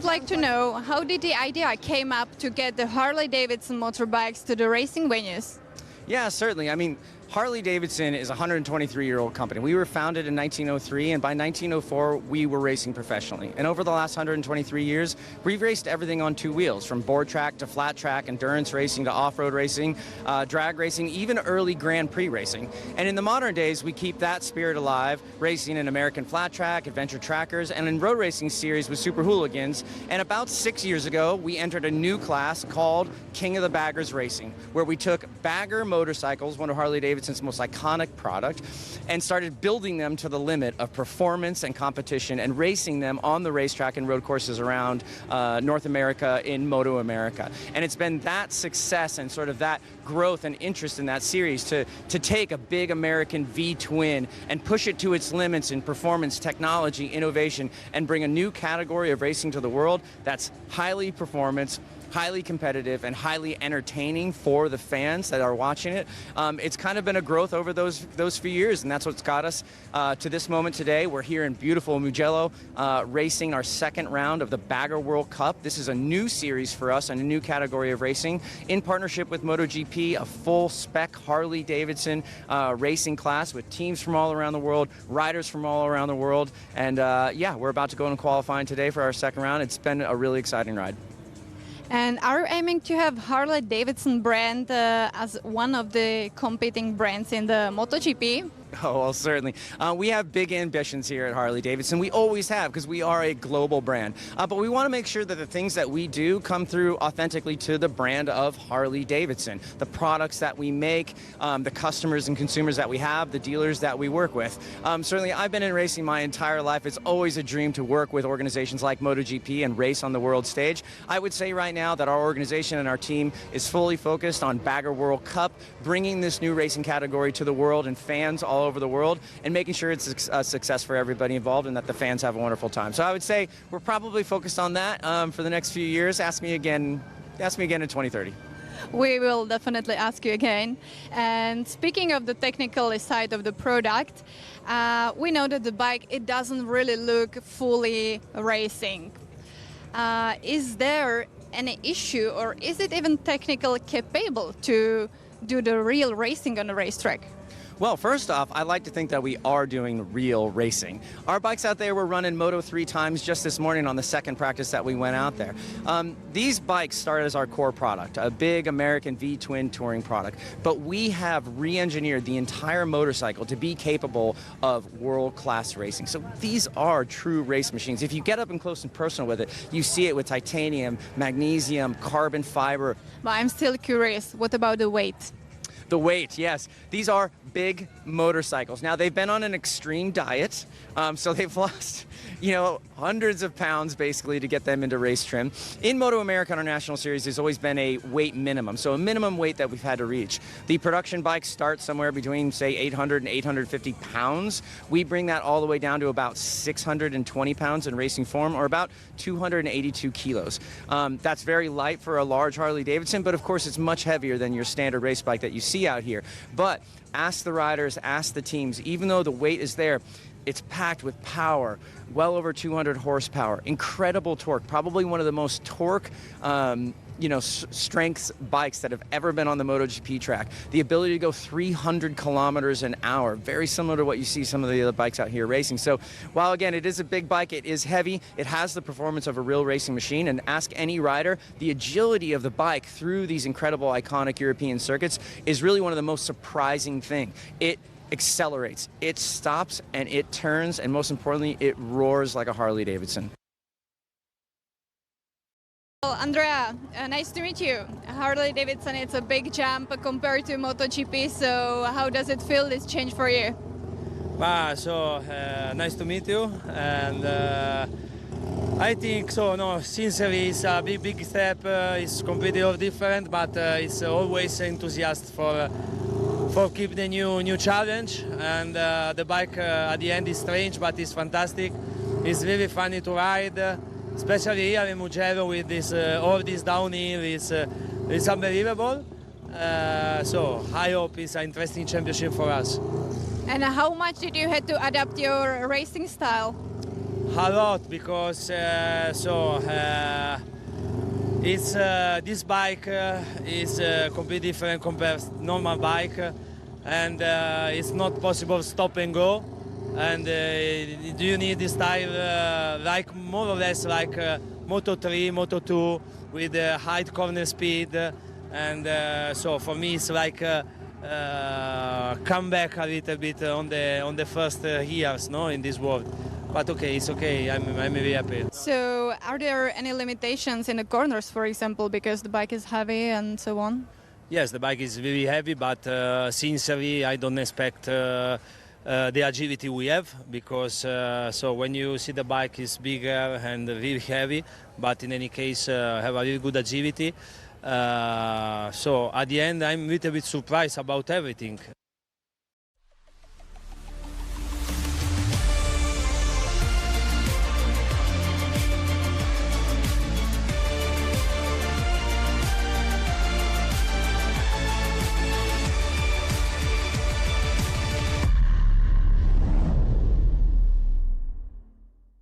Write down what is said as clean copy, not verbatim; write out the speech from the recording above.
would like to know, how did the idea came up to get the Harley-Davidson motorbikes to the racing venues? Yeah, certainly. I mean, Harley-Davidson is a 123-year-old company. We were founded in 1903, and by 1904, we were racing professionally. And over the last 123 years, we've raced everything on two wheels, from board track to flat track, endurance racing to off-road racing, drag racing, even early Grand Prix racing. And in the modern days, we keep that spirit alive, racing in American flat track, adventure trackers, and in road racing series with super hooligans. And about 6 years ago, we entered a new class called King of the Baggers Racing, where we took bagger motorcycles, one of Harley-Davidson's most iconic product, and started building them to the limit of performance and competition and racing them on the racetrack and road courses around North America in Moto America. And it's been that success and sort of that growth and interest in that series to take a big American V-twin and push it to its limits in performance, technology, innovation, and bring a new category of racing to the world that's highly performance, highly competitive, and highly entertaining for the fans that are watching it. It's kind of been a growth over those few years, and that's what's got us to this moment today. We're here in beautiful Mugello, racing our second round of the Bagger World Cup. This is a new series for us and a new category of racing in partnership with MotoGP, a full-spec Harley-Davidson racing class with teams from all around the world, riders from all around the world, and yeah, we're about to go in qualifying today for our second round. It's been a really exciting ride. And are you aiming to have Harley-Davidson brand as one of the competing brands in the MotoGP? Oh, well, certainly. We have big ambitions here at Harley-Davidson. We always have, because we are a global brand. But we want to make sure that the things that we do come through authentically to the brand of Harley-Davidson. The products that we make, the customers and consumers that we have, the dealers that we work with. Certainly, I've been in racing my entire life. It's always a dream to work with organizations like MotoGP and race on the world stage. I would say right now that our organization and our team is fully focused on Bagger World Cup, bringing this new racing category to the world and fans all over the world, and making sure it's a success for everybody involved and that the fans have a wonderful time. So I would say we're probably focused on that for the next few years. Ask me again in 2030. We will definitely ask you again. And speaking of the technical side of the product, we know that the bike, it doesn't really look fully racing. Is there any issue, or is it even technically capable to do the real racing on the racetrack? Well, first off, I like to think that we are doing real racing. Our bikes out there were running Moto 3 times just this morning on the second practice that we went out there. These bikes start as our core product, a big American V-twin touring product, but we have re-engineered the entire motorcycle to be capable of world-class racing. So these are true race machines. If you get up and close and personal with it, you see it with titanium, magnesium, carbon fiber. But I'm still curious, what about the weight? The weight, yes. These are big motorcycles. Now, they've been on an extreme diet, so they've lost, hundreds of pounds basically to get them into race trim. In Moto America, our national series, there's always been a weight minimum, so a minimum weight that we've had to reach. The production bikes start somewhere between, say, 800 and 850 pounds. We bring that all the way down to about 620 pounds in racing form, or about 282 kilos. That's very light for a large Harley-Davidson, but of course it's much heavier than your standard race bike that you see out here. But ask the riders, ask the teams, even though the weight is there, it's packed with power, well over 200 horsepower, incredible torque, probably one of the most torque, strength bikes that have ever been on the MotoGP track. The ability to go 300 kilometers an hour, very similar to what you see some of the other bikes out here racing. So while, again, it is a big bike, it is heavy, it has the performance of a real racing machine, and ask any rider, the agility of the bike through these incredible, iconic European circuits is really one of the most surprising things. It accelerates, it stops, and it turns, and most importantly, it roars like a Harley-Davidson. Well, Andrea, nice to meet you. Harley-Davidson, it's a big jump compared to MotoGP, so how does it feel, this change for you? Nice to meet you, and I think so. No, sincerely, it's a big step. It's completely different, but it's always enthusiastic for keep the new challenge. And the bike at the end is strange, but it's fantastic. It's really funny to ride, especially here in Mugello with this all this downhill. It's unbelievable. So I hope it's an interesting championship for us. And how much did you have to adapt your racing style? A lot, because it's this bike is completely different compared to normal bike, and it's not possible stop and go. And do you need this style like more or less like Moto3, Moto2 with high corner speed, and so for me it's like come back a little bit on the first years, no, in this world. But okay, it's okay. I'm very happy. So, are there any limitations in the corners, for example, because the bike is heavy and so on? Yes, the bike is very heavy, but sincerely, I don't expect the agility we have, because so when you see the bike is bigger and really heavy, but in any case have a really good agility. So at the end, I'm a little bit surprised about everything.